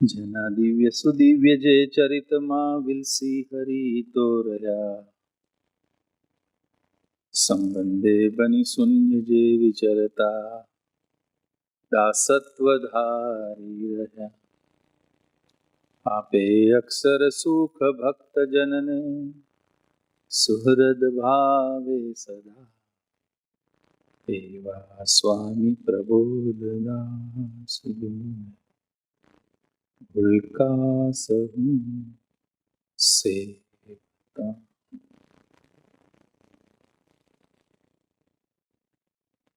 જેના દિવ્ય સુદિવ્ય જે ચરિતમાં વિલસી હરી તો રહ્યા, સંબંધે બની શૂન્ય જે વિચરતા દાસત્વ ધારી રહ્યા. આપે અક્ષર સુખ ભક્ત જનને સુહૃદ ભાવે સદા, એવા સ્વામી પ્રબોધદાસ ભૂલકા સહુ સેવતા.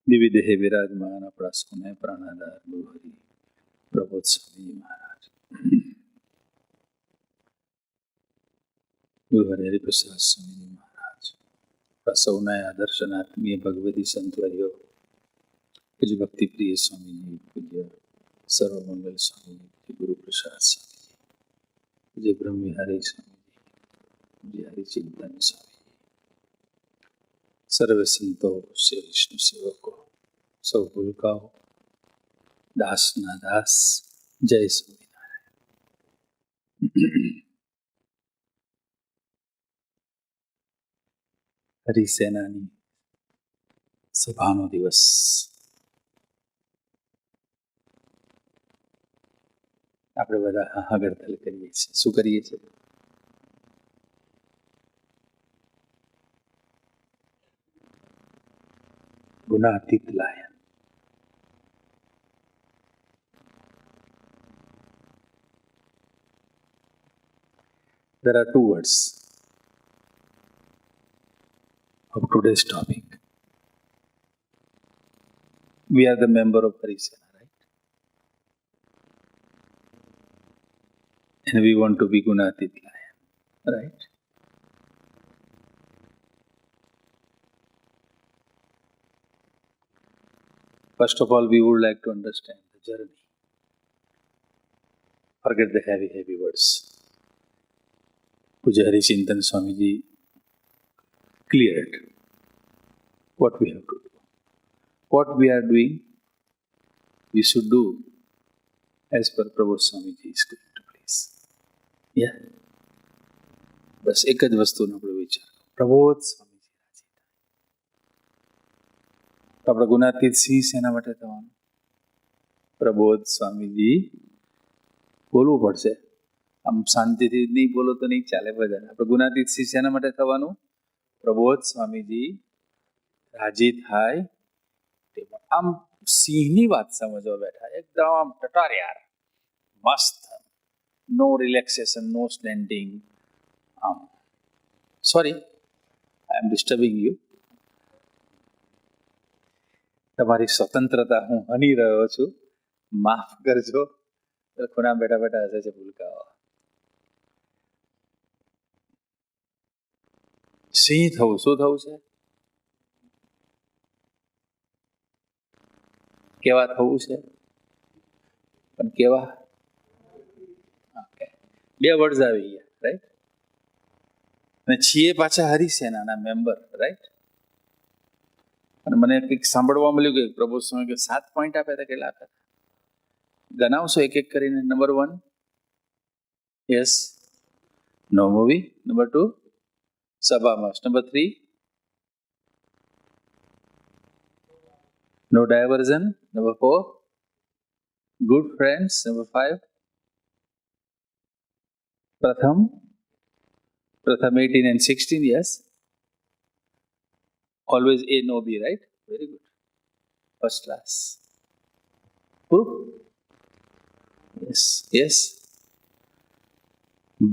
દિવ્ય દેહે વિરાજમાન આપણા સોને પ્રાણાધાર ગુરુહરિ પ્રબોધ સ્વામી મહારાજ, ગુરુહરિ હરિપ્રસાદ સ્વામી મહારાજ, આપણા સૌના આદર્શનાત્મીય ભગવતી સંતવર્યો, પૂજ્ય ભક્તિપ્રિય સ્વામીજી, પૂજ્ય સર્વમંગલ સ્વામીજી, પૂજ્ય ગુરુપ્રસાદ સ્વામીજી, પૂજ્ય બ્રહ્મવિહારી સ્વામીજી, પૂજ્ય હરિચિંતન સ્વામીજી, સર્વે સંતો, શ્રી વિષ્ણુ સેવકો, સૌ ભૂલકાઓ, દાસના દાસ, જય સ્વામિનારાયણ. હરિસેનાની સભાનો દિવસ. આપણે બધા હાહાગડતલ કરીએ છીએ. શું કરીએ છીએ? ગુનાતીત lion. There are two words of today's topic. We are the member of Harisena, right? And we want to be Gunatit Lion, right? First of all, we would like to understand the journey. Forget the heavy words. Puja Harichintan Swamiji cleared what we have to do. What we are doing, we should do as per Prabhu Swamiji is going to please. Yeah. બસ એક જ વસ્તુનો આપણે વિચાર, પ્રબોધ સ્વામીજી રાજી થાય. તો આપણે ગુનાતીત સિંહ શેના માટે થવાનું? પ્રબોધ સ્વામીજી બોલવું પડશે. આમ શાંતિથી નહીં બોલો તો નહીં ચાલે. બધા આપણે ગુનાતીત સિંહ શેના માટે થવાનું? પ્રબોધ સ્વામીજી રાજી થાય. આમ સિંહની વાત સમજવા બેઠા, એકદમ આમ ટટાર યાર, મસ્ત, નો રિલેક્સેશન, નો સ્લેન્ડિંગ. આમ sorry, I am disturbing you. તમારી સ્વતંત્રતા હું હની રહ્યો છું, માફ કરજો. ખૂણા બેઠા બેઠા હશે છે ભૂલકાઓ. સિંહ થવું શું થવું છે? કેવા થવું છે? પણ કેવા? બે વર્ડ્સ આવી ગયા, રાઈટ? અને છીએ પાછા હરિસેનાના મેમ્બર, રાઈટ? અને મને કંઈક સાંભળવા મળ્યું કે પ્રભુ સ્વામી કે 7 પોઈન્ટ આપ્યા હતા. કેટલા આપ્યા હતા? ગણાવશો એક એક કરીને? Number 1, yes, no movie. Number 2, સભા must. Number 3, no diversion. Number 4, good friends. Number 5, પ્રથમ 18 and 16, yes. Always A, no B, right? Very good. First class. Proof? Yes.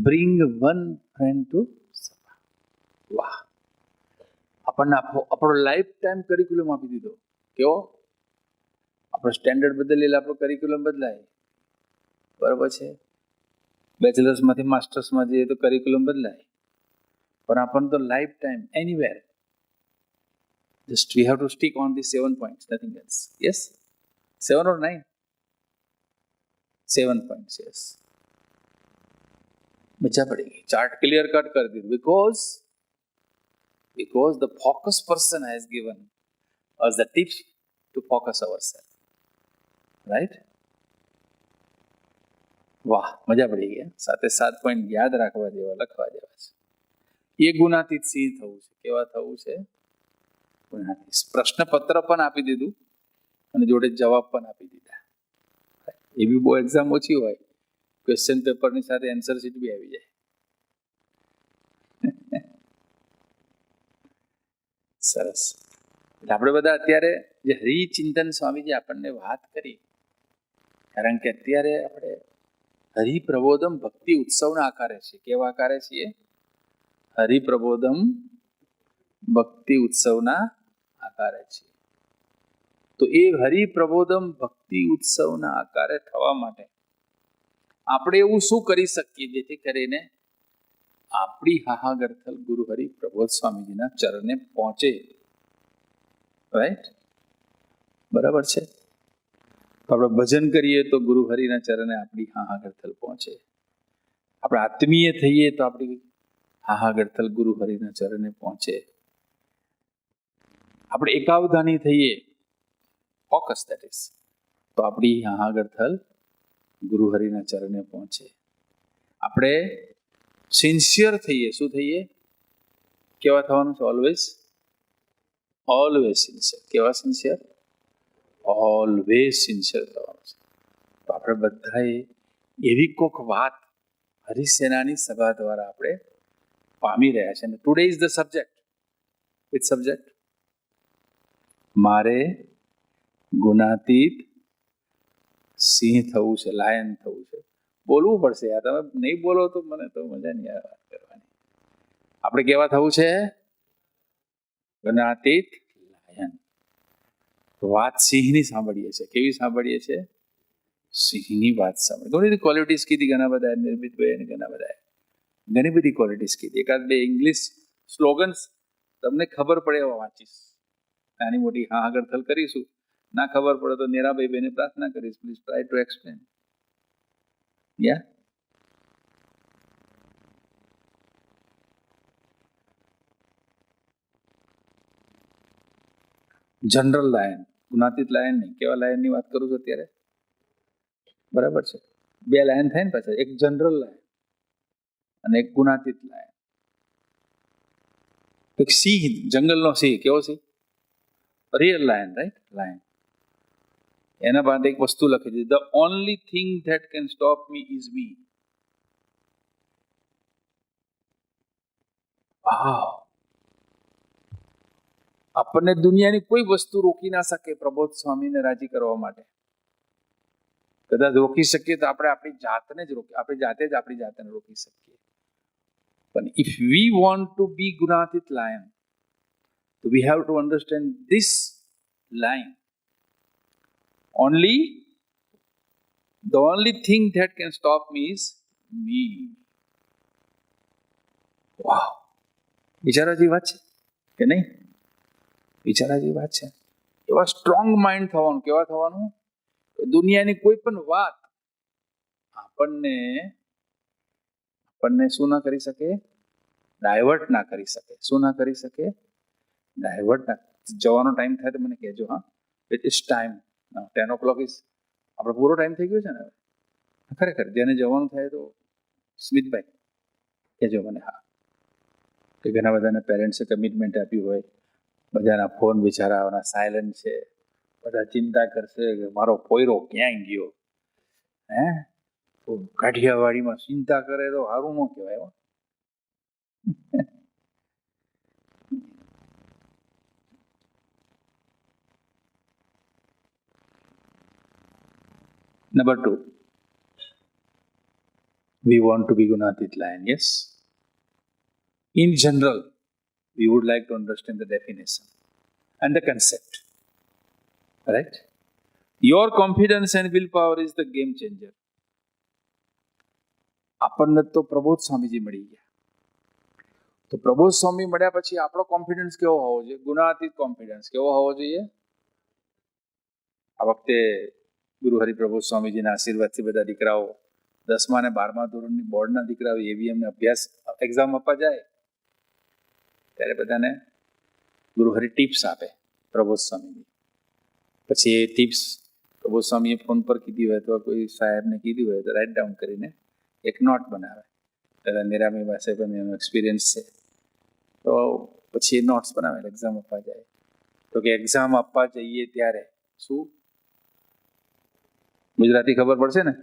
Bring one friend to Sabha. વાહ, આપણને આપણો life time curriculum આપી દીધો. કેવો? આપણો standard બદલે આપણો કરિક્યુલમ બદલાય, બરાબર છે? બેચલર્સમાંથી માસ્ટર્સમાં જઈએ તો કરિક્યુલમ બદલાય, પણ આપણને તો life time anywhere. Just we have to stick on the 7 points, nothing else. Yes? 7 or 9? 7 points, yes. મજા પડી ગઈ. ચાર્ટ ક્લિયર કટ કરી દીધું. Because the focus person has given us the tips to focus ourselves. Right? વાહ, મજા પડી ગઈ. 7 point યાદ રાખવા જેવા, લખવા જેવા છે. એ ગુણાતીત સિંહ થવું છે. કેવા થવું છે? ગુણાતીત. પ્રશ્નપત્ર પણ આપી દીધું અને જોડે જવાબ પણ આપી દીધા. એ બી બહુ એક્ઝામ ઓછી હોય, ક્વેશ્ચન પેપરની સાથે આન્સર શીટ બી આવી જાય. સરસ. એટલે આપણે બધા અત્યારે જે હરિચિંતન સ્વામીજી આપણને વાત કરી, કારણ કે અત્યારે આપણે હરિપ્રબોધમ ભક્તિ ઉત્સવના આકારે છીએ. કેવા આકારે છીએ? હરિપ્રબોધમ ભક્તિ ઉત્સવના આકારે છીએ. તો એ હરિપ્રબોધમ ભક્તિ ઉત્સવના આકારે થવા માટે આપણે એવું શું કરી શકીએ જેથી કરીને આપણી હાહાગરથલ ગુરુ હરિ પ્રબોધ સ્વામીજીના ચરણે પહોંચે? રાઈટ? બરાબર છે. આપણે ભજન કરીએ તો ગુરુ હરિના ચરણે આપણી હાહાગરથલ પહોંચે. આપણે આત્મીય થઈએ તો આપણી હાહાગરથલ ગુરુ હરિના ચરણે પહોંચે. આપણે એકાવધાની થઈએ, ફોકસ દેટ ઇઝ, તો આપણી હાહાગરથલ ગુરુ હરિના ચરણે પહોંચે. આપણે સિન્સિયર થઈએ, શું થઈએ? કેવા થવાનું છે? Always always sincere. કેવા સિન્સિયર? ઓલવેઝ સિન્સિયર થવાનું છે. તો આપણે બધાએ એવી કોક વાત હરિસેનાની સભા દ્વારા આપણે પામી રહ્યા છે. અને today is the subject. Which subject? મારે ગુણાતીત સિંહ થવું છે, લાયન થવું છે. બોલવું પડશે યાર, તમે નહીં બોલો તો મને તો મજા નહીં આવે વાત કરવાની. આપણે કેવા થવું છે? ગુણાતીત લાયન. વાત સિંહની સાંભળીએ છીએ. કેવી સાંભળીએ છીએ? સિંહની વાત સાંભળીએ. ઘણી બધી ક્વોલિટીઝ કીધી, ઘણા બધા નિર્મિતભાઈ, ઘણા બધા ઘણી બધી ક્વોલિટીઝ કીધી. એકાદ બે ઇંગ્લિશ સ્લોગન્સ તમને ખબર પડે એવા વાંચીશ. નાની મોટી હાહાગરથલ કરીશું. ના ખબર પડે તો નેરાભાઈ બેને પ્રાર્થના કરીશ, પ્લીઝ ટ્રાય ટુ એક્સપ્લેન. યા જનરલ લાયન, ગુણાતીત લાયન નહીં. કેવા લાયનની વાત કરું છું અત્યારે? બરાબર છે. બે લાયન થાય ને પાછા, એક જનરલ લાયન અને એક ગુણાતીત લાયન. એક સિંહ, જંગલનો સિંહ. કેવો સિંહ? Real lion, right? લાયન. એના બાદ એક વસ્તુ લખી દીધી, the only thing that can stop me is me. આપણને દુનિયાની કોઈ વસ્તુ રોકી ના શકે પ્રબોધ સ્વામીને રાજી કરવા માટે. કદાચ રોકી શકીએ તો આપણે આપણી જાતને જ રોકી, આપણી જાતે જ આપણી જાતને રોકી શકીએ. પણ if we want to be Gunatit lion, તો we have to understand this line. The only thing that can stop me is me. વાહ, વિચારવા જેવી વાત છે કે નહીં? વિચારવા જેવી વાત છે. એવા સ્ટ્રોંગ માઇન્ડ થવાનું. કેવા થવાનું? દુનિયાની કોઈ પણ વાત આપણને શું ના કરી શકે? ડાયવર્ટ ના કરી શકે. શું ના કરી શકે? ડાયવર્ટ ના. જવાનો ટાઈમ થાય તો મને કહેજો. હા, it is time. 10 o'clock is, આપણો પૂરો ટાઈમ થઈ ગયો છે ને. ખરેખર જેને જવાનું થાય તો સ્મિતભાઈ કહેજો મને. હા, કે ઘણા બધાના પેરેન્ટ્સે કમિટમેન્ટ આપ્યું હોય, બધાના ફોન બિચારાવાના સાયલન્ટ છે, બધા ચિંતા કરશે કે મારો પોયરો ક્યાંય ગયો. હે, કાઠિયાવાડીમાં ચિંતા કરે તો સારું ન કહેવાય. Number 2, we want to be Gunatit Lion. Yes. In general, we would like to understand the definition and the concept. Right? Your confidence and willpower is the game changer. આપણને તો પ્રબોધ સ્વામીજી મળી ગયા. તો પ્રબોધ સ્વામી મળ્યા પછી આપણો કોન્ફિડન્સ કેવો હોવો જોઈએ? ગુણાતીત કોન્ફિડન્સ. કેવો હોવો જોઈએ? આ વખતે ગુરુ હરિપ્રબોધ સ્વામીજીના આશીર્વાદથી બધા દીકરાઓ 10મા અને 12મા ધોરણની બોર્ડના દીકરાઓ એવીએમને અભ્યાસ એક્ઝામ આપવા જાય ત્યારે બધાને ગુરુ હરિ ટિપ્સ આપે પ્રબોધ સ્વામીજી. પછી એ ટિપ્સ પ્રભુ સ્વામીએ ફોન પર કીધી હોય અથવા કોઈ સાહેબને કીધી હોય તો રાઇટ ડાઉન કરીને એક નોટ બનાવે. પહેલાં નિરામી પાસે પણ એનો એક્સપિરિયન્સ છે. તો પછી એ નોટ્સ બનાવે, એક્ઝામ આપવા જાય. તો કે એક્ઝામ આપવા જઈએ ત્યારે શું ગુજરાતી ખબર પડશે ને,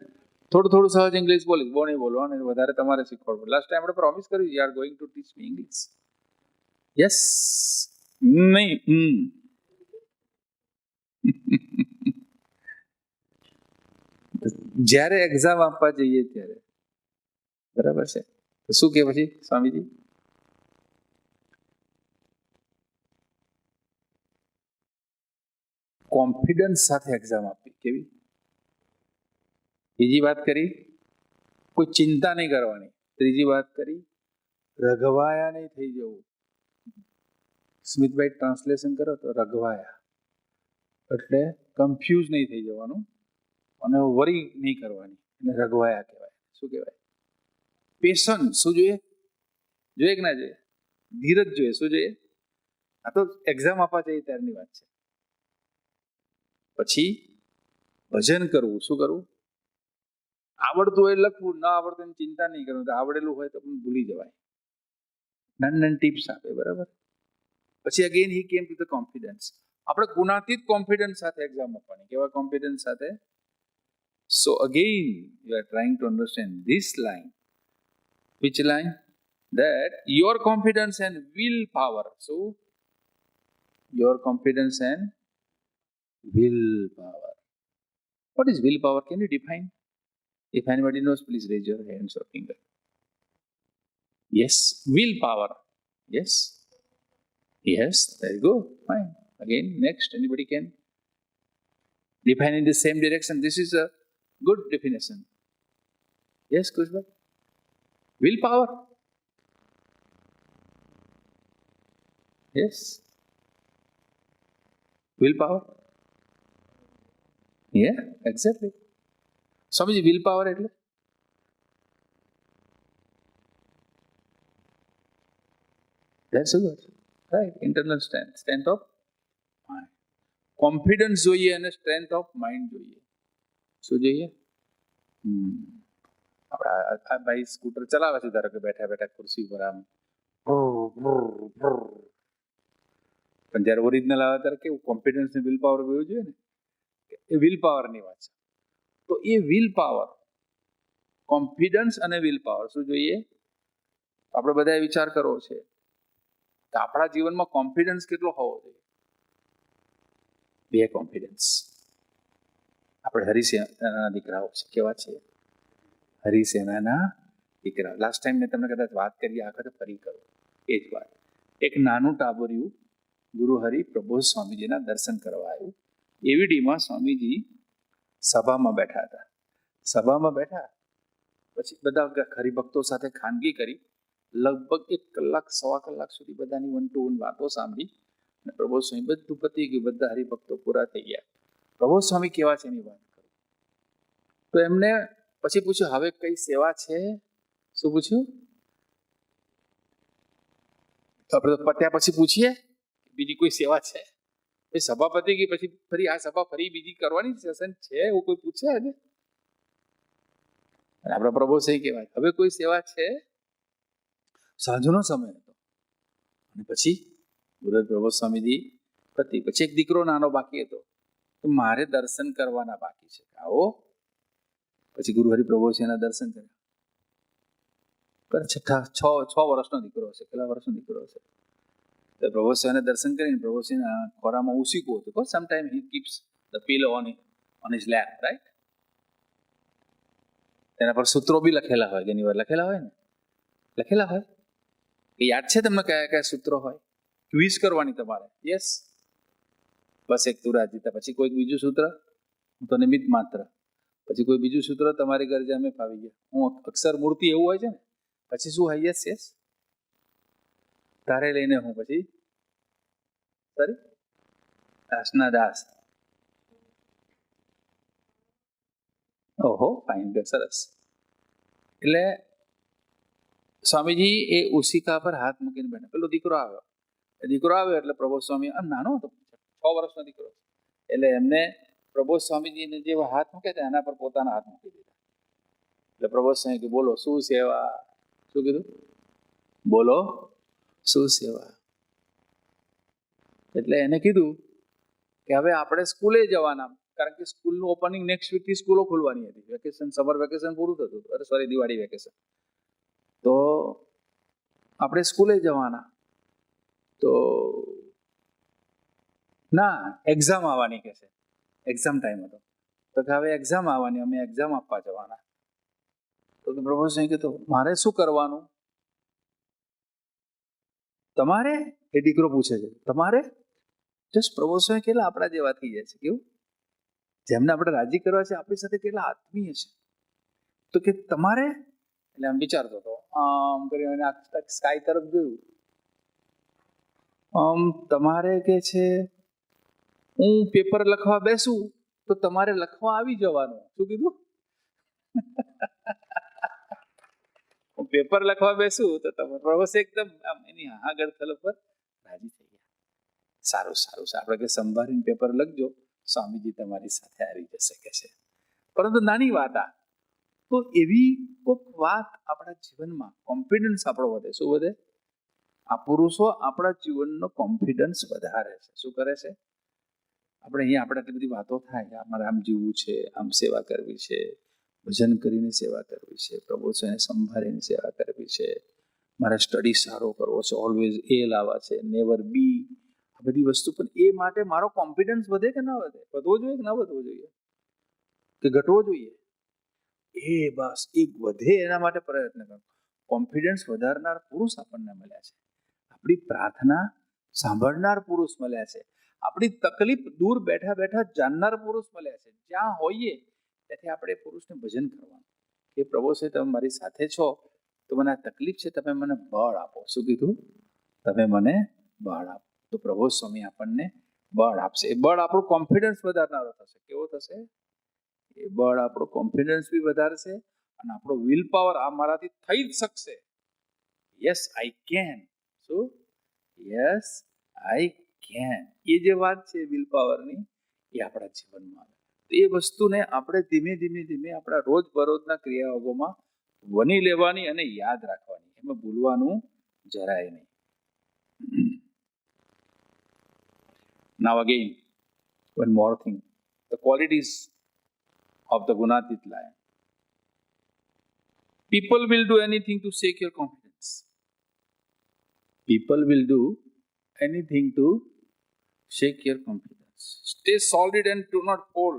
થોડું થોડું સહજ ઇંગ્લિશ બોલીશ, બહુ નહીં બોલવાનું, અને વધારે તમારે શીખવાડવું. લાસ્ટ ટાઈમ આપણે પ્રોમિસ કર્યું, you are going to teach me English. Yes, નહીં. જ્યારે એક્ઝામ આપવા જઈએ ત્યારે બરાબર છે, તો શું કે પછી સ્વામીજી? કોન્ફિડન્સ સાથે એક્ઝામ આપવી. કેવી? બીજી વાત કરી, કોઈ ચિંતા નહીં કરવાની. ત્રીજી વાત કરી, રઘવાયા નહીં થઈ જવું. સ્મિતભાઈ ટ્રાન્સલેશન કરો તો રઘવાયા એટલે કન્ફ્યુઝ નહીં થઈ જવાનું અને વરી નહીં કરવાની, એને રઘવાયા કહેવાય. શું કહેવાય? પેશન્સ. શું જોઈએ? જોઈએ કે ના જોઈએ? ધીરજ જોઈએ. શું જોઈએ? આ તો એક્ઝામ આપવા જઈએ ત્યારની વાત છે. પછી ભજન કરવું. શું કરવું? આવડતું હોય લખવું, ના આવડતું એની ચિંતા નહીં કરવું. આવડેલું હોય તો પણ ભૂલી જવાય. નાની નાની ટિપ્સ આપે, બરાબર. પછી again he came to the confidence. આપણે ગુણાતીત કોન્ફિડન્સ સાથે એક્ઝામ આપવાની. કેવા કોન્ફિડન્સ સાથે? સો again you are trying to understand this line. Which line? That your confidence and willpower. So, your confidence and willpower. What is willpower? Can you define? If anybody knows, please raise your hands or finger. Yes, willpower. Yes. Yes, there you go. Fine. Again, next, anybody can define in the same direction. This is a good definition. Yes, Kushba? Willpower. Yes. Willpower. Yeah, exactly. Swamiji, willpower એટલે? That's a good. Right. Internal strength. Strength of mind. Confidence જોઈએ અને strength of mind જોઈએ. શું જોઈએ? આપણા આ ભાઈ scooter ચલાવે છે, ધારો કે બેઠા બેઠા ખુરશી પર આમ, પણ જ્યારે ઓરિજિનલ આવે ત્યારે કેવું કોન્ફિડન્સ ને વિલ પાવર હોવું જોઈએ ને, એ વિલ પાવરની વાત છે. તો એ વિલ પાવર, કોન્ફિડન્સ અને વિલ પાવર શું જોઈએ? આપણે બધાએ વિચાર કરવો છે કે આપણા જીવનમાં કોન્ફિડન્સ કેટલો હોવો જોઈએ? બે કોન્ફિડન્સ. આપણે હરિસેનાના દીકરાઓ છે. કેવા છે? હરિસેનાના દીકરા. લાસ્ટ ટાઈમ મેં તમને કદાચ વાત કરી, આ વખતે ફરી કરું એ જ વાત. એક નાનું ટાબરિયું ગુરુ હરિ પ્રબોધ સ્વામીજીના દર્શન કરવા આવ્યું. એવીડીમાં સ્વામીજી સભામાં બેઠા હતા. સભામાં બેઠા પછી બધા હરિભક્તો સાથે ખાનગી કરી. લગભગ 1 કલાક, 1.25 કલાક સુધી બધાની વન ટુ વન વાતો સાંભળી. અને પ્રબોધ સ્વામી બધું પતી ગયું, બધા હરિભક્તો પૂરા થઈ ગયા. પ્રબોધ સ્વામી કેવા છે એની વાત કરું તો એમને પછી પૂછ્યું, હવે કઈ સેવા છે? શું પૂછ્યું? તો આપણે પત્યા પછી પૂછીએ બીજી કોઈ સેવા છે? એ સભા પતી ગઈ પછી ફરી આ સભા ફરી બીજી કરવાની સેશન છે એવું કોઈ પૂછે આજે? આપણા પ્રભુ સહી કહેવાય, હવે કોઈ સેવા છે? સાંજનો સમય હતો અને પછી ગુરુ પ્રબોધ સ્વામીજી પતિ. પછી એક દીકરો નાનો બાકી હતો, તો મારે દર્શન કરવાના બાકી છે, આવો. પછી ગુરુ હરિ પ્રભુસિંહના દર્શન કર્યા. 6 વર્ષનો દીકરો હશે, કેટલા વર્ષનો દીકરો હશે? તો પ્રભુસિંહને દર્શન કરીને પ્રભુસિંહના ખોરામાં ઉસીકું હતું. Because sometime he keeps the pillow on his lap, right? તેના પર સૂત્રો બી લખેલા હોય, ઘણી વાર લખેલા હોય ને, લખેલા હોય. એ યાદ છે તમને કયા કયા સૂત્રો હોય? ક્વિઝ કરવાની તમારે. યસ, બસ એક તું રાજીતા. પછી કોઈક બીજું સૂત્ર, હું તો નિમિત્ત માત્ર. પછી કોઈ બીજું સૂત્ર, તમારી ગરજે અમે ફાવી ગયા. હું અક્ષર મૂર્તિ એવું હોય છે ને. પછી શું હોય? યસ યસ, તારે લઈને હું પછી સોરી દાસના દાસ. ઓહો, ફાઇન, સરસ. એટલે સ્વામીજી એ ઉસિકા પર હાથ મૂકીને બેઠા. પેલો દીકરો આવ્યો. દીકરો આવ્યો એટલે પ્રભુ સ્વામી, આમ નાનો હતો, 6 વર્ષનો દીકરો, એટલે એમને પ્રબોધ સ્વામીજીને જે હાથ મૂકે છે એના પર પોતાના હાથ મૂકી દીધા. એટલે પ્રબોધ સ્વામી કે બોલો શું સેવા? શું કીધું? બોલો શું સેવા? એટલે એને કીધું કે હવે આપણે સ્કૂલે જવાના, કારણ કે સ્કૂલનું ઓપનિંગ નેક્સ્ટ વીકથી સ્કૂલો ખોલવાની હતી. વેકેશન, સમર વેકેશન પૂરું થતું હતું, સોરી દિવાળી વેકેશન. તો આપણે સ્કૂલે જવાના. તો ના, એક્ઝામ આવવાની કે છે, એક્ઝામ ટાઈમ હતો. તો કે હવે એક્ઝામ આવવાની, અમે એક્ઝામ આપવા જવાના. તો પ્રભુ સિંહ કીધું મારે શું કરવાનું? તમારે? એ દીકરો પૂછે છે, તમારે? જસ્ટ પ્રભુ સિંહ કેટલા આપણા જેવા થઈ જાય છે, કેવું જેમને આપણે રાજી કરવા છે આપણી સાથે કેટલા આત્મીય છે. તો કે તમારે? એટલે આમ વિચારતો હતો, આમ કરીને સ્કાય તરફ જોયું. તમારે કે છે હું પેપર લખવા બેસું તો તમારે લખવા આવી જવાનું. શું કીધું? હું પેપર લખવા બેસું તો તમે પ્રભુ એકદમ એની આગળ થલ પર રાજી થઈ ગયા. સારું સારું છે, આપણે કે સંભાળીને પેપર લખજો, સ્વામીજી તમારી સાથે આવી જશે કે છે. પરંતુ નાની વાત આ, તો એવી કોઈક વાત આપણા જીવનમાં કોન્ફિડન્સ આપણો વધે. શું વધે? આ પુરુષો આપણા જીવનનો કોન્ફિડન્સ વધારે છે. શું કરે છે? આપણે અહીંયા આપણે આટલી બધી વાતો થાય, અમારે આમ જીવવું છે, આમ સેવા કરવી છે, ભજન કરીને સેવા કરવી છે, પ્રભુને સંભાળીને સેવા કરવી છે, મારે સ્ટડી સારો કરવો છે, ઓલવેઝ એ લાવવા છે, નેવર બી, આ બધી વસ્તુ. પણ એ માટે મારો કોન્ફિડન્સ વધે કે ના વધે? વધવો જોઈએ કે ના વધવો જોઈએ? કે ઘટવો જોઈએ? એ બસ એક વધે એના માટે પ્રયત્ન કરો. કોન્ફિડન્સ વધારનાર પુરુષ આપણને મળ્યા છે, આપણી પ્રાર્થના સાંભળનાર પુરુષ મળ્યા છે, આપણી તકલીફ દૂર બેઠા બેઠા જાણનાર પુરુષ મળ્યા છે. જ્યાં હોઈએ ત્યાંથી આપણે પુરુષને ભજન કરવાનું કે પ્રભુ છે તમે મારી સાથે છો, તો મને આ તકલીફ છે, તમે મને બળ આપો. શું કીધું? તમે મને બળ આપો. તો પ્રભુ સ્વામી આપણને બળ આપશે. એ બળ આપણું કોન્ફિડન્સ વધારનારો થશે. કેવો થશે? એ બળ આપણો કોન્ફિડન્સ બી વધારશે અને આપણો વિલ પાવર આ મારાથી થઈ જ શકશે. Yes I can. શું? Yes I can. એ જે વાત છે વિલ પાવરની, એ આપણા જીવનમાં આવે. તો એ વસ્તુને આપણે ધીમે ધીમે ધીમે આપણા રોજબરોજના ક્રિયાઓમાં વણી લેવાની અને યાદ રાખવાની. એમાં ભૂલવાનું જરાય નહીં. Now again, one more thing. The qualities of the Gunatit lion. People will do anything to shake your confidence. People will do anything to shake your confidence. Stay solid and do not fall.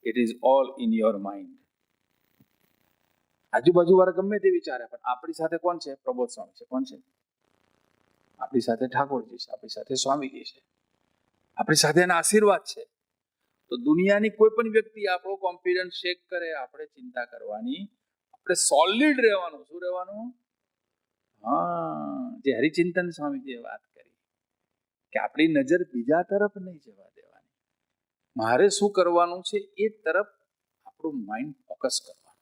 It is all in your mind. આજુબાજુ વાળા ગમે તે વિચારે, પણ આપણી સાથે કોણ છે? પ્રબોધ સ્વામી છે. કોણ છે? આપણી સાથે ઠાકોરજી છે, આપણી સાથે સ્વામીજી છે, આપણી સાથે એના આશીર્વાદ છે. તો દુનિયાની કોઈ પણ વ્યક્તિ આપણો કોન્ફિડન્સ શેક કરે, આપણે ચિંતા કરવાની, આપણે સોલિડ રહેવાનું. શું રહેવાનું? જે હરિચિંતન સ્વામીજીએ વાત કરી કે આપણી નજર બીજા તરફ નહીં જવા દેવાની, મારે શું કરવાનું છે એ તરફ આપણું માઇન્ડ ફોકસ કરવાનું.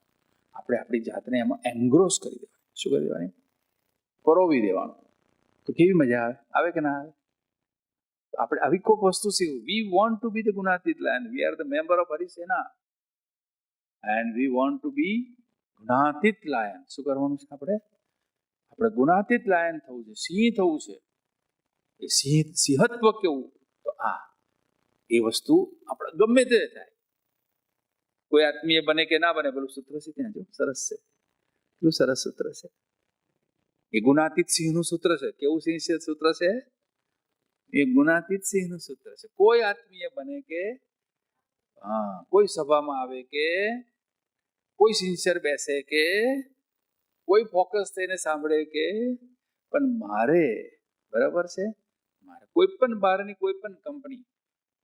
આપણે આપણી જાતને એમાં એન્ગ્રોસ કરી દેવાની. શું કરી દેવાની? પરોવી દેવાનું. તો કેવી મજા આવે? આવે કે ના આવે? આપણે આવી કોઈક વસ્તુ શીખવું. We want to be the Gunatit lion. We are the member of Harisena and we want to be Gunatit lion. શું કરવાનું છે? આપણે ગુણાતીત લાયન થવું છે, સિંહ થવું છે. એ સિંહત્વ કેવું? તો એ વસ્તુ આપણે ગમે તે થાય, કોઈ આત્મીય બને કે ના બને, પેલું સૂત્ર છે ત્યાં જો, સરસ છે, કેટલું સરસ સૂત્ર છે. એ ગુણાતીત સિંહનું સૂત્ર છે. કેવું સિંહ છે? સૂત્ર છે એ ગુણાતીત સિંહનું સૂત્ર છે. કોઈ આત્મીય બને કે કોઈ સભામાં આવે કે કોઈ સિન્સિયર બેસે કે કોઈ ફોકસ થઈને સાંભળે કે, પણ મારે બરાબર છે, મારે કોઈ પણ બહારની કોઈ પણ કંપની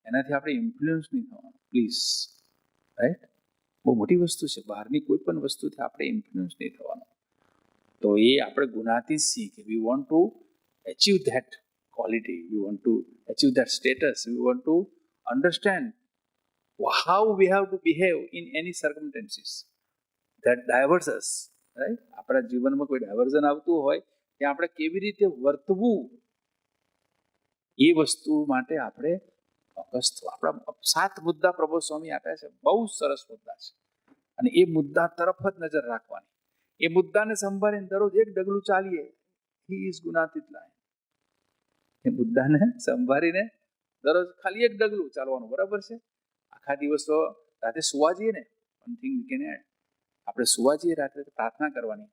એનાથી આપણે ઇન્ફ્લુઅન્સ નહીં થવાનું. Please, right? બહુ મોટી વસ્તુ છે. બહારની કોઈ પણ વસ્તુથી આપણે ઇન્ફ્લુઅન્સ નહીં થવાનું. તો એ આપણે ગુણાતીત સિંહ કે વી want to achieve that quality, we want to achieve that status, we want to understand how we have to behave in any circumstances that diverts us, right? આપણા જીવનમાં કોઈ ડાયવર્ઝન આવતું હોય ત્યાં આપણે કેવી રીતે વર્તવું, એ વસ્તુ માટે આપણે ફોકસ થવું. આપણા 7 મુદ્દા પ્રભુ સ્વામી આપ્યા છે, બહુ સરસ મુદ્દા છે, અને એ મુદ્દા તરફ જ નજર રાખવાની. એ મુદ્દાને સંભાળીને દરરોજ એક ડગલું ચાલીએ. He is Gunatit lion. એ મુદ્દાને સંભાળીને દરરોજ ખાલી એક ડગલું ચાલવાનું, બરાબર છે? આખા દિવસ તો રાતે સુવા જઈએ ને, one thing we can add, આપણે સુવા જઈએ રાત્રે તો પ્રાર્થના કરવાની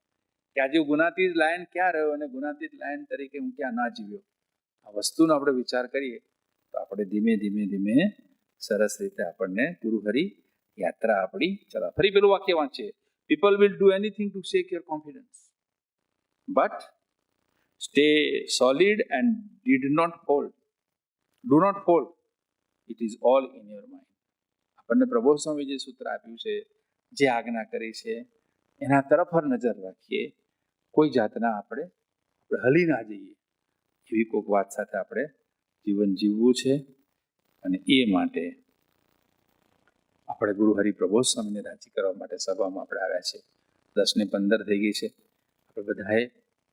કે આજે ગુણાતીત લાયન ક્યાં રહ્યો અને ગુણાતીત લાયન તરીકે હું ક્યાં ના જીવ્યો. આ વસ્તુનો આપણે વિચાર કરીએ તો આપણે ધીમે ધીમે ધીમે સરસ રીતે આપણને ગુરુહરિ યાત્રા આપણી ચલાવ. ફરી પેલું વાક્ય વાંચીએ, people will do anything to shake your confidence, but stay solid and did not fold, do not fold, it is all in your mind. આપણને પ્રભુ સ્વામી જે સૂત્ર આપ્યું છે, જે આજ્ઞા કરી છે, એના તરફ જ નજર રાખીએ. કોઈ જાતના આપણે હલી ના જઈએ એવી કોઈક વાત સાથે આપણે જીવન જીવવું છે. અને એ માટે આપણે ગુરુહરિ પ્રબોધ સ્વામીને રાજી કરવા માટે સભામાં આપણે આવ્યા છે. 10:15 થઈ ગઈ છે. આપણે બધાએ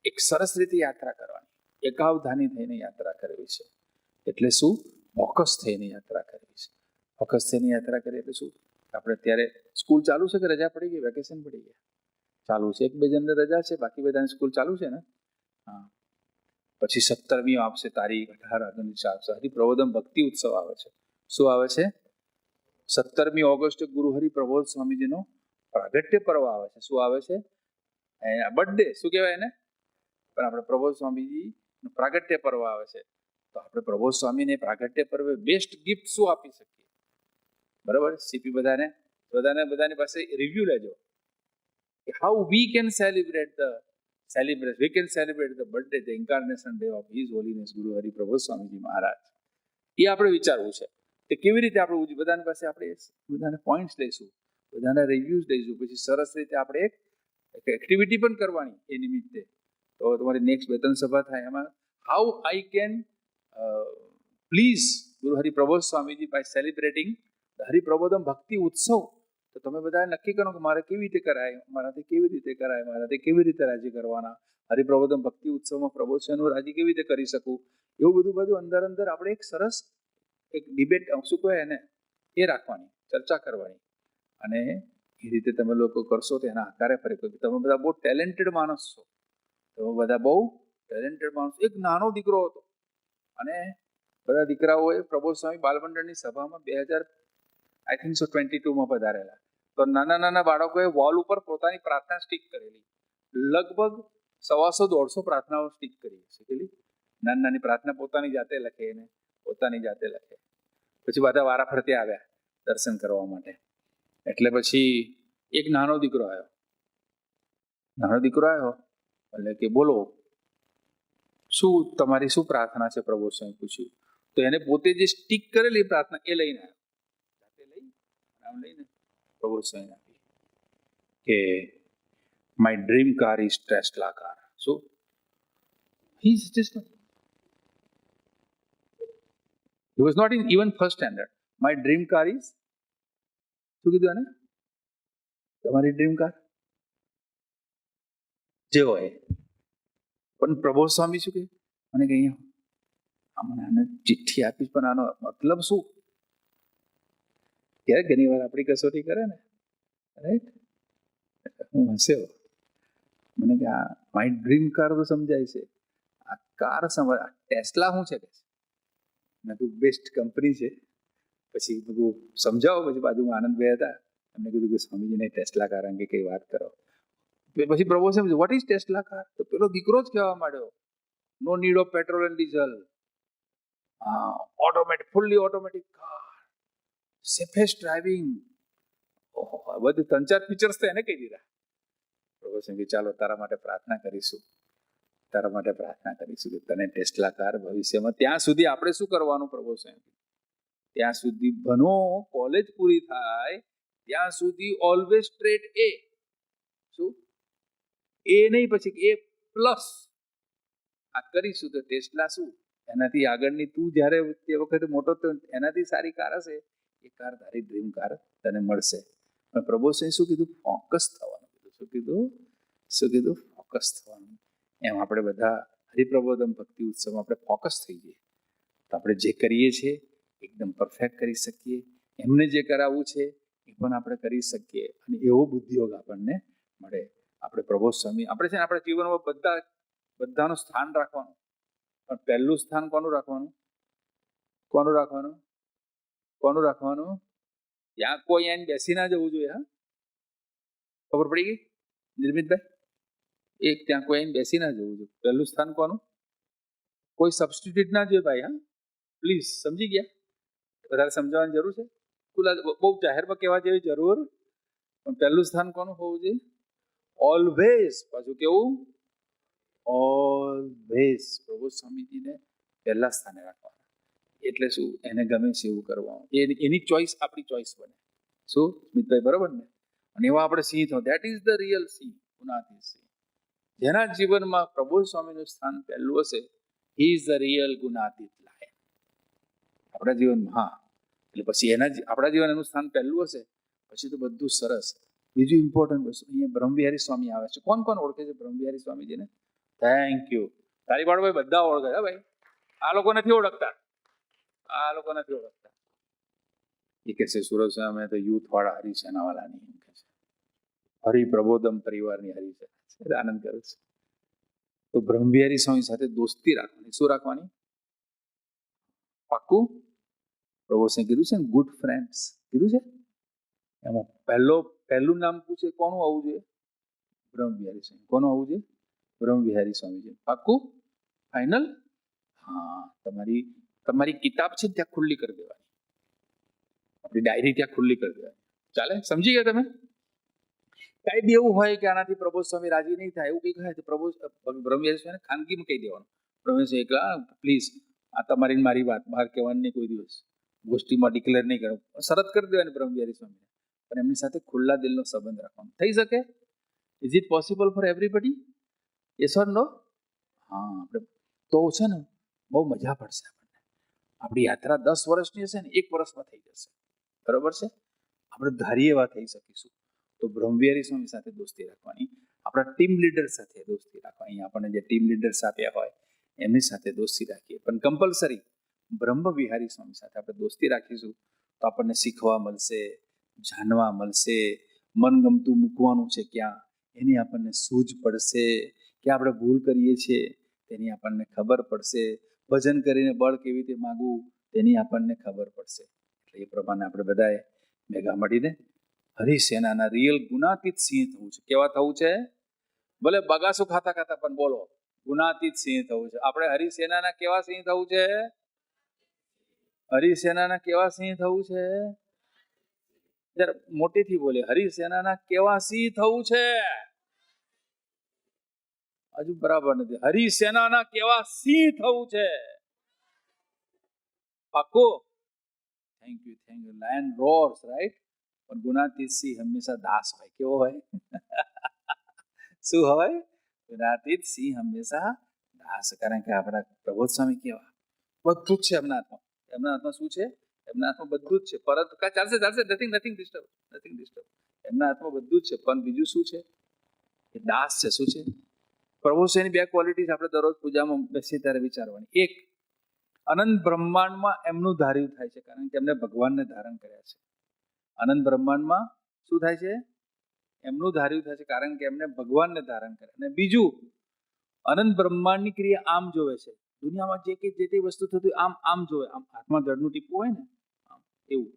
એક સરસ રીતે યાત્રા કરવાની, એકાવધાની થઈને યાત્રા કરવી છે. એટલે શું? ફોકસ થઈને યાત્રા કરવી છે. ફોકસ થઈને યાત્રા કરીએ એટલે શું? આપણે અત્યારે સ્કૂલ ચાલુ છે કે રજા પડી ગઈ, વેકેશન પડી ગયા? ચાલુ છે. 1-2 જણને રજા છે, બાકી બધાની સ્કૂલ ચાલુ છે ને? હા. પછી 17મી આવશે તારીખ, 18 આવશે, હરિપ્રબોધમ ભક્તિ ઉત્સવ આવે છે. શું આવે છે? 17મી ઓગસ્ટે ગુરુહરિ પ્રબોધ સ્વામીજીનો પ્રાગટ્ય પર્વ આવે છે. શું આવે છે? બર્થડે, શું કહેવાય એને? પણ આપણે પ્રબોધ સ્વામીજી પ્રાગટ્ય પર્વ આવે છે. તો આપણે પ્રબોધ સ્વામીને પ્રાગટ્ય પર્વે બેસ્ટ ગિફ્ટ શું આપી શકીએ? બરાબર? સીપી બધાની પાસે રિવ્યુ લેજો. How we can celebrate the birthday, the incarnation day of His Holiness Guru Hari Prabodh Swamiji Maharaj. એ આપણે વિચારવું છે કે કેવી રીતે આપણે બધાની પાસે આપણે બધાને પોઈન્ટ્સ લઈશું, બધાના રિવ્યુઝ લઈશું, પછી સરસ રીતે આપણે એક એક્ટિવિટી પણ કરવાની એ નિમિત્તે. તો તમારી નેક્સ્ટ વેતન સભા થાય એમાં હાઉ આઈ કેન પ્લીઝ ગુરુ હરિ પ્રબોધ સ્વામીજી બાય સેલિબ્રેટિંગ હરિપ્રબોધમ ભક્તિ ઉત્સવ. તો તમે બધા નક્કી કરો કે મારે કેવી રીતે કરાય, મારાથી કેવી રીતે કરાય, મારાથી કેવી રીતે રાજી કરવાના, હરિપ્રબોધમ ભક્તિ ઉત્સવમાં પ્રબોધ સ્વામીનું રાજી કેવી રીતે કરી શકું, એવું બધું અંદર આપણે એક સરસ એક ડિબેટ, શું કહેવાય એને, એ રાખવાની, ચર્ચા કરવાની. અને એ રીતે તમે લોકો કરશો તો એના આકારે ફરી કહ્યું, તમે બધા બહુ ટેલેન્ટેડ માણસ છો, તમે બધા બહુ ટેલેન્ટેડ માણસ. એક નાનો દીકરો હતો અને બધા દીકરાઓએ પ્રબોધ સ્વામી બાલમંડળની સભામાં 2022માં પધારેલા. તો નાના બાળકોએ વોલ ઉપર પોતાની પ્રાર્થના સ્ટીક કરેલી, લગભગ 150-150 પ્રાર્થનાઓ સ્ટીક કરી છે. કેટલી નાની પ્રાર્થના પોતાની જાતે લખે એને, પોતાની જાતે લખે. પછી બધા વારા ફરતે આવ્યા દર્શન કરવા માટે. એટલે પછી એક નાનો દીકરો આવ્યો એટલે કે બોલો શું તમારી શું પ્રાર્થના છે? પ્રભુ સ્વામી પૂછ્યું. તો એને પોતે જે સ્ટીક કરેલી પ્રાર્થના એ લઈને પ્રભુ સ્વામી આપી કે my dream car is tesla car. શું? He was not in even first standard. My dream car is, શું કીધું એને? તમારી ડ્રીમ કાર જે હોય. પણ પ્રબોધ સ્વામી શું કહે? મને કે અહીંયા આને ચિઠ્ઠી આપીશ, પણ આનો મતલબ શું? ક્યારે ઘણી વાર આપણી કસોટી કરે ને, રાઈટ? હું હસ્યો. મને કે આ માય ડ્રીમ કાર તો સમજાય છે, આ કાર સમજ ટેસ્લા શું છે? મેં કીધું બેસ્ટ કંપની છે. પછી બધું સમજાવો. પછી બાજુમાં આનંદભાઈ હતા, એમને કીધું કે સ્વામીજીને ટેસ્લા કાર અંગે કઈ વાત કરો. પછી પ્રભુ સમજ વોટ ઇઝ ટેસ્લા કાર? તો પેલો દીકરો જ કહેવા માંડ્યો, no need of petrol and diesel, automatic, fully automatic car, safest driving. ઓહો, બધું 3-4 ફીચર્સ તો એને કહી દીધા. પ્રભુ સમજી ચાલો તારા માટે પ્રાર્થના કરીશું કે તને ટેસ્લા કાર ભવિષ્યમાં. ત્યાં સુધી આપણે શું કરવાનું? પ્રભુ સમજી ત્યાં સુધી ભણો, કોલેજ પૂરી થાય ત્યાં સુધી ઓલવેઝ સ્ટ્રેટ એ. શું? એ નહીં, પછી એ પ્લસ. આ કરીશું તો ટેસ્લા શું, એનાથી આગળની તું જ્યારે તે વખતે મોટો તો એનાથી સારી કાર હશે, એ કાર તારી ડ્રીમ કાર તને મળશે. પણ પ્રભુએ શું કીધું? ફોકસ થવાનું કીધું. શું કીધું? ફોકસ થવાનું. એમ આપણે બધા હરિપ્રબોધમ ભક્તિ ઉત્સવમાં આપણે ફોકસ થઈ જઈએ તો આપણે જે કરીએ છીએ એકદમ પરફેક્ટ કરી શકીએ. એમને જે કરાવવું છે એ પણ આપણે કરી શકીએ અને એવો બુદ્ધિયોગ આપણને મળે. આપણે પ્રબોધ સ્વામી આપણે છે ને આપણા જીવનમાં બધાનું સ્થાન રાખવાનું, પણ પહેલું સ્થાન કોનું રાખવાનું? કોનું રાખવાનું? કોનું રાખવાનું? ત્યાં કોઈ એને બેસી ના જવું જોઈએ. હા, ખબર પડી ગઈ નિર્મિતભાઈ? એક ત્યાં કોઈ એને બેસી ના જવું જોઈએ. પહેલું સ્થાન કોનું? કોઈ સબસ્ટિટ્યુટ ના જોઈએ ભાઈ. હા, પ્લીઝ સમજી ગયા? વધારે સમજાવવાની જરૂર છે? બહુ જાહેરમાં કહેવા જેવી જરૂર, પણ પહેલું સ્થાન કોનું હોવું જોઈએ? ઓલવેઝ. પાછું કેવું? ઓલવેઝ પ્રબોધ સ્વામીજીને પહેલા સ્થાને રાખવાના. એટલે શું? એને ગમે છે એવું કરવાનું. એની ચોઈસ આપણી ચોઈસ બને. શું સ્મિતભાઈ, બરોબર ને? અને એવા આપણે સિંહ થો. That is the real sinh, Gunatit sinh. જેના જીવનમાં પ્રબોધ સ્વામીનું સ્થાન પહેલું હશે, he is the real Gunatit lion આપણા જીવનમાં. હા, એટલે પછી આપણા જીવન એનું સ્થાન પહેલું હશે, પછી તો બધું સરસ. બીજું ઇમ્પોર્ટન્ટ વસ્તુ, અહીંયા બ્રહ્મવિહારી સ્વામી આવે છે. કોણ કોણ ઓળખે છે બ્રહ્મવિહારી સ્વામીજીને? Thank you. તારી પાડો ભાઈ, બધા ઓળખે. હા ભાઈ, આ લોકો નથી ઓળખતા. આ લોકો નથી ઓળખતા. એ કહે છે સુરજ અમે તો યુથ વાળા હરિસેના વાળા નહીં, એમ કહે છે. હરિપ્રબોધમ પરિવારની હરિસેના. આનંદ કરે છે. તો બ્રહ્મવિહારી સ્વામી સાથે દોસ્તી રાખવાની. શું રાખવાની? પાક્કું? પ્રભુએ કીધું છે ને, ગુડ ફ્રેન્ડ્સ કીધું છે. એમાં પહેલું નામ પૂછે કોનું આવવું જોઈએ? બ્રહ્મવિહારી સ્વામી. કોનું આવવું જોઈએ? બ્રહ્મવિહારી સ્વામીજી. પાક્કું? ફાઇનલ? હા, તમારી કિતાબ છે ત્યાં ખુલ્લી કરી દેવાની, આપણી ડાયરી ત્યાં ખુલ્લી કરી દેવાની. ચાલે? સમજી ગયા તમે? કઈ બી એવું હોય કે આનાથી પ્રબોધ સ્વામી રાજી નહીં થાય, એવું કઈ કહે તો બ્રહ્મવિહારી સ્વામીને ખાનગીમાં કહી દેવાનું. બ્રહ્મવિહારી એકલા પ્લીઝ, આ તમારી મારી વાત બહાર કહેવાની નહીં, કોઈ દિવસ ગોષ્ઠીમાં ડિક્લેર નહીં કરવું. શરત કરી દેવાની બ્રહ્મવિહારી સ્વામીને, પણ એમની સાથે ખુલ્લા દિલનો સંબંધ રાખવાનો. થઈ શકે? Is it possible for everybody? Yes or no? હા, આપણે તો છે ને બહુ મજા પડશે આપણને. આપણી યાત્રા 10 વર્ષની હશે ને 1 વર્ષમાં થઈ જશે. બરોબર છે? આપણે ધારીએ એવા થઈ શકીશું. તો બ્રહ્મવિહારી સ્વામી સાથે દોસ્તી રાખવાની. આપણા ટીમ લીડર સાથે દોસ્તી રાખવાની. આપણને જે ટીમ લીડર્સ આપ્યા હોય એમની સાથે દોસ્તી રાખીએ, પણ કમ્પલસરી બ્રહ્મવિહારી સ્વામી સાથે આપણે દોસ્તી રાખીશું તો આપણને શીખવા મળશે, જાણવા મળશે, મનગમતું મૂકવાનું છે ક્યાં એની આપણને સૂઝ પડશે, કે આપણે ભૂલ કરીએ છીએ તેની આપણને ખબર પડશે, ભજન કરીને બળ કેવી રીતે માગવું તેની આપણને ખબર પડશે. એટલે એ પ્રમાણે આપણે બધાએ ભેગા મળીને હરિસેનાના રિયલ ગુણાતીત સિંહ થવું છે. કેવા થવું છે? ભલે બગાસું ખાતા ખાતા પણ બોલો, ગુણાતીત સિંહ થવું છે. આપણે હરિસેનાના કેવા સિંહ થવું છે? હરિસેનાના કેવા સિંહ થવું છે? જરા મોટેથી બોલે, હરિસેનાના કેવા સિંહ થવું છે? હજુ બરાબર નથી. હરિસેનાના કેવા સિંહ થવું છે? પાક્કું? Thank you, thank you. Lion roars, right? પણ ગુણાતીત સિંહ હંમેશા દાસ હોય. કેવો હોય? શું હોય? ગુણાતીત સિંહ હંમેશા દાસ. કારણ કે આપણા પ્રબોધ સ્વામી કેવા? બધું જ છે એમના હાથમાં. એમના હાથમાં શું છે? એમના હાથમાં બધું જ છે. પરંતુ ચાલશે નથિંગ ડિસ્ટર્બ. એમના હાથમાં બધું જ છે, પણ બીજું શું છે? એ દાસ છે. શું છે? પ્રભુ સ્વામીની 2 ક્વોલિટીઝ આપણે દરરોજ પૂજામાં બેસીએ ત્યારે વિચારવાની. એક, અનંત બ્રહ્માંડમાં એમનું ધાર્યું થાય છે, કારણ કે એમને ભગવાનને ધારણ કર્યા છે. અનંત બ્રહ્માંડમાં શું થાય છે? એમનું ધાર્યું થાય છે, કારણ કે એમને ભગવાનને ધારણ કર્યા. અને બીજું, અનંત બ્રહ્માંડની ક્રિયા આમ જોવે છે. દુનિયામાં જે તે વસ્તુ થતું આમ જોવે. આમ હાથમાં જળનું ટીપું હોય ને, આમ એવું.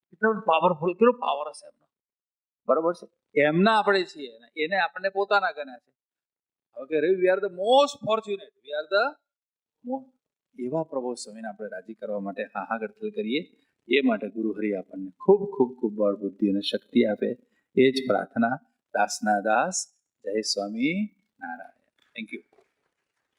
કેટલો પાવરફુલ, કેટલો પાવર હશે એમનો. બરોબર છે? એમના આપણે છીએ, એને આપણને પોતાના ગણ્યા છે. હવે વી આર ધ મોસ્ટ ફોર્ચ્યુનેટ, એવા પ્રભુ સ્વામીને આપણે રાજી કરવા માટે હાહાગડથલ કરીએ. એ માટે ગુરુ હરિ આપણને ખૂબ ખૂબ ખૂબ બળ, બુદ્ધિ અને શક્તિ આપે. એ જ પ્રાર્થના. દાસના દાસ. જય સ્વામી નારાયણ. Thank you.